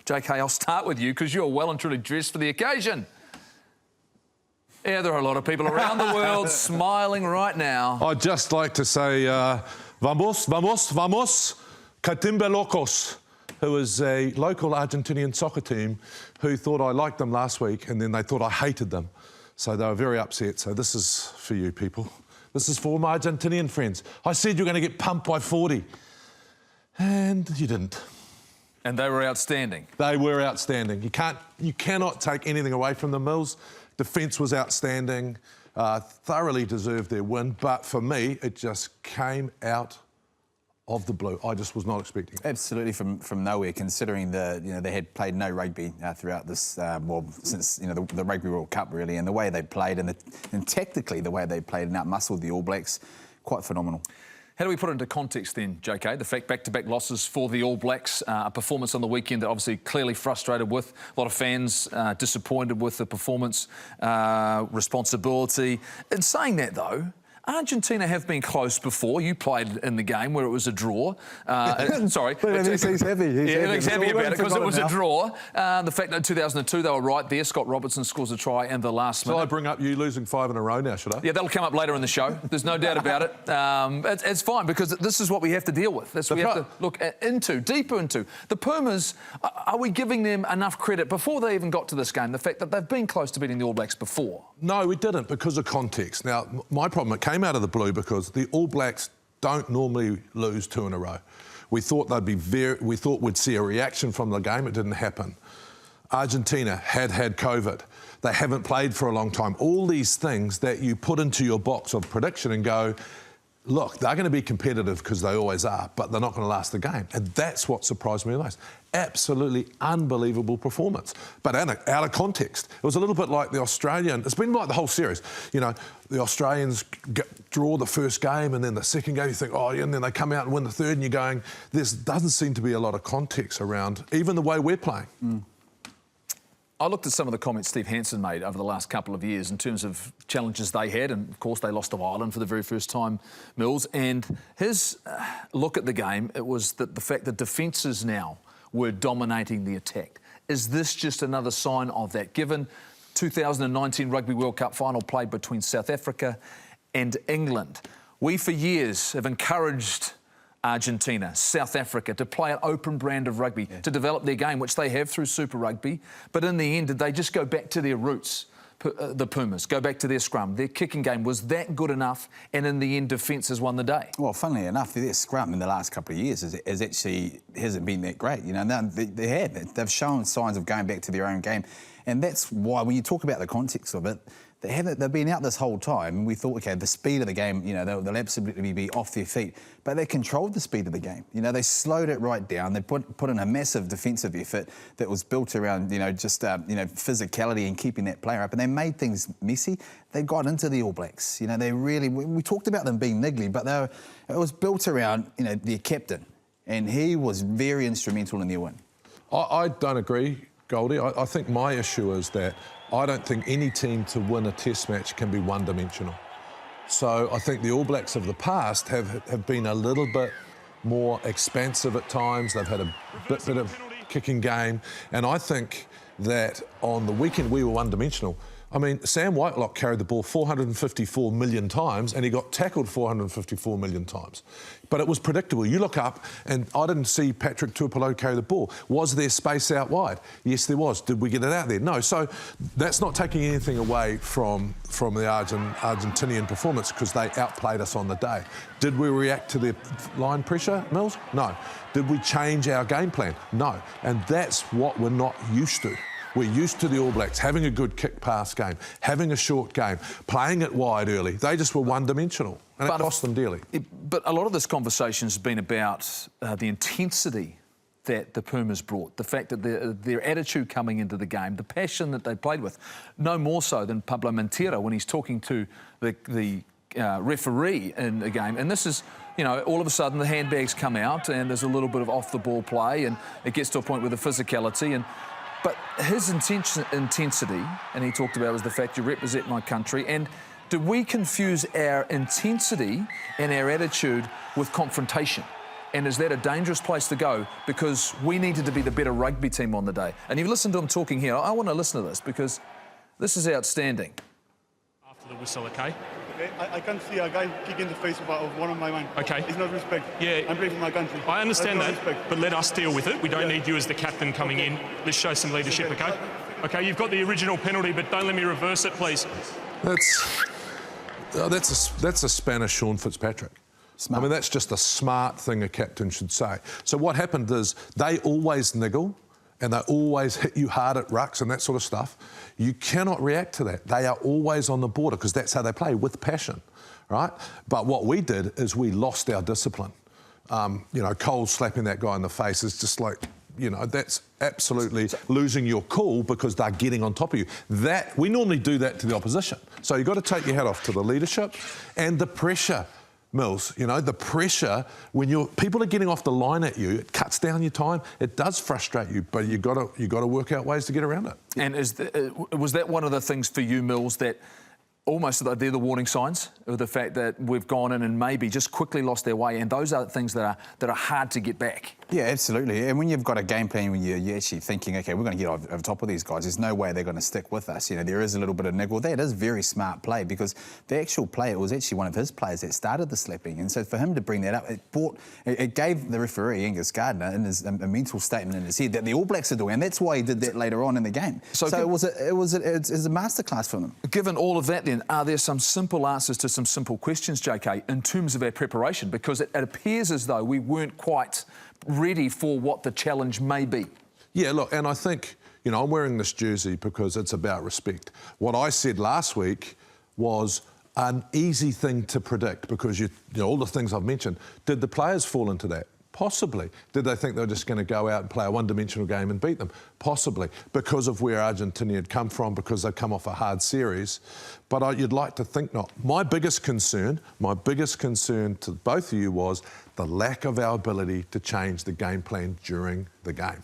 JK, I'll start with you because you're well and truly dressed for the occasion. Yeah, there are a lot of people around the world smiling right now. I'd just like to say, vamos, vamos, vamos, Catimba Locos, who is a local Argentinian soccer team who thought I liked them last week and then they thought I hated them. So they were very upset. So this is for you people. This is for my Argentinian friends. I said you're going to get pumped by 40. And you didn't. And they were outstanding. They were outstanding. You cannot take anything away from the Mills. Defence was outstanding, thoroughly deserved their win, but for me, it just came out of the blue. I just was not expecting it. Absolutely from nowhere, considering they had played no rugby throughout this, since the Rugby World Cup really, and the way they played and tactically the way they played and outmuscled the All Blacks, quite phenomenal. How do we put it into context then, JK? The fact back-to-back losses for the All Blacks, a performance on the weekend that obviously clearly frustrated with a lot of fans, disappointed with the performance, responsibility. In saying that though, Argentina have been close before. You played in the game where it was a draw. Sorry. He's happy. He's happy about it because it was a draw. The fact that in 2002 they were right there. Scott Robertson scores a try in the last minute. Shall I bring up you losing 5 in a row now, should I? Yeah, that'll come up later in the show. There's no doubt about it. It's fine because this is what we have to deal with. That's what we have to look deeper into. The Pumas, are we giving them enough credit before they even got to this game? The fact that they've been close to beating the All Blacks before? No, we didn't because of context. Now, my problem, it came out of the blue because the All Blacks don't normally lose 2 in a row. We thought we'd see a reaction from the game. It didn't happen. Argentina had COVID. They haven't played for a long time. All these things that you put into your box of prediction and go, look, they're going to be competitive because they always are, but they're not going to last the game. And that's what surprised me the most. Absolutely unbelievable performance. But out of context. It was a little bit like the Australian... It's been like the whole series. You know, the Australians draw the first game and then the second game you think, oh, yeah, and then they come out and win the third and you're going, there doesn't seem to be a lot of context around even the way we're playing. I looked at some of the comments Steve Hansen made over the last couple of years in terms of challenges they had, and of course they lost to Ireland for the very first time, Mills, and his look at the game, it was that the fact that defences now were dominating the attack. Is this just another sign of that? Given 2019 Rugby World Cup final played between South Africa and England, we for years have encouraged Argentina, South Africa, to play an open brand of rugby, to develop their game, which they have through Super Rugby. But in the end, did they just go back to their roots, the Pumas, go back to their scrum? Their kicking game, was that good enough? And in the end, defence has won the day. Well, funnily enough, their scrum in the last couple of years hasn't been that great. You know, they've shown signs of going back to their own game. And that's why, when you talk about the context of it, they've been out this whole time, and we thought, OK, the speed of the game, you know, they'll absolutely be off their feet. But they controlled the speed of the game. You know, they slowed it right down. They put in a massive defensive effort that was built around, physicality and keeping that player up. And they made things messy. They got into the All Blacks. You know, we talked about them being niggly, but it was built around, their captain. And he was very instrumental in their win. I don't agree, Goldie. I think my issue is that I don't think any team to win a test match can be one-dimensional. So I think the All Blacks of the past have been a little bit more expansive at times. They've had a bit of kicking game. And I think that on the weekend we were one-dimensional. I mean, Sam Whitelock carried the ball 454 million times and he got tackled 454 million times. But it was predictable. You look up and I didn't see Patrick Tuipulotu carry the ball. Was there space out wide? Yes, there was. Did we get it out there? No. So that's not taking anything away from the Argentinian performance because they outplayed us on the day. Did we react to their line pressure, Mills? No. Did we change our game plan? No. And that's what we're not used to. We're used to the All Blacks having a good kick-pass game, having a short game, playing it wide early. They just were one-dimensional, and it cost them dearly. But a lot of this conversation has been about the intensity that the Pumas brought, the fact that their attitude coming into the game, the passion that they played with, no more so than Pablo Montero when he's talking to the referee in the game. And this is, all of a sudden the handbags come out and there's a little bit of off-the-ball play and it gets to a point with the physicality. But his intensity, and he talked about, was the fact you represent my country. And do we confuse our intensity and our attitude with confrontation? And is that a dangerous place to go? Because we needed to be the better rugby team on the day. And you've listened to him talking here. I want to listen to this because this is outstanding. After the whistle, okay? Okay, I can't see a guy kick in the face of one of my men. Okay. It's not respect. Yeah. I'm playing for my country. I understand That's that, not respect. but let us deal with it. We don't need you as the captain coming in. Let's show some leadership, okay? Okay, you've got the original penalty, but don't let me reverse it, please. That's a Spanish Sean Fitzpatrick. Smart. I mean, that's just a smart thing a captain should say. So what happened is they always niggle and they always hit you hard at rucks and that sort of stuff. You cannot react to that. They are always on the border because that's how they play, with passion, right? But what we did is we lost our discipline. Cole slapping that guy in the face is just like, that's absolutely losing your cool because they're getting on top of you. We normally do that to the opposition. So you've got to take your hat off to the leadership and the pressure. Mills, the pressure when people are getting off the line at you, it cuts down your time. It does frustrate you, but you got to work out ways to get around it. And was that one of the things for you, Mills, that almost they're the warning signs of the fact that we've gone in and maybe just quickly lost their way, and those are things that are hard to get back? Yeah, absolutely. And when you've got a game plan, when you're actually thinking, OK, we're going to get over top of these guys, there's no way they're going to stick with us. There is a little bit of niggle. That is very smart play because the actual play, it was actually one of his players that started the slapping. And so for him to bring that up, it gave the referee, Angus Gardner, in a mental statement in his head that the All Blacks are doing. And that's why he did that later on in the game. So it was a masterclass for them. Given all of that then, are there some simple answers to some simple questions, JK, in terms of our preparation? Because it appears as though we weren't quite ready for what the challenge may be. Yeah, look, and I think, I'm wearing this jersey because it's about respect. What I said last week was an easy thing to predict because all the things I've mentioned. Did the players fall into that? Possibly. Did they think they were just going to go out and play a one-dimensional game and beat them? Possibly. Because of where Argentina had come from, because they'd come off a hard series. But you'd like to think not. My biggest concern to both of you was the lack of our ability to change the game plan during the game.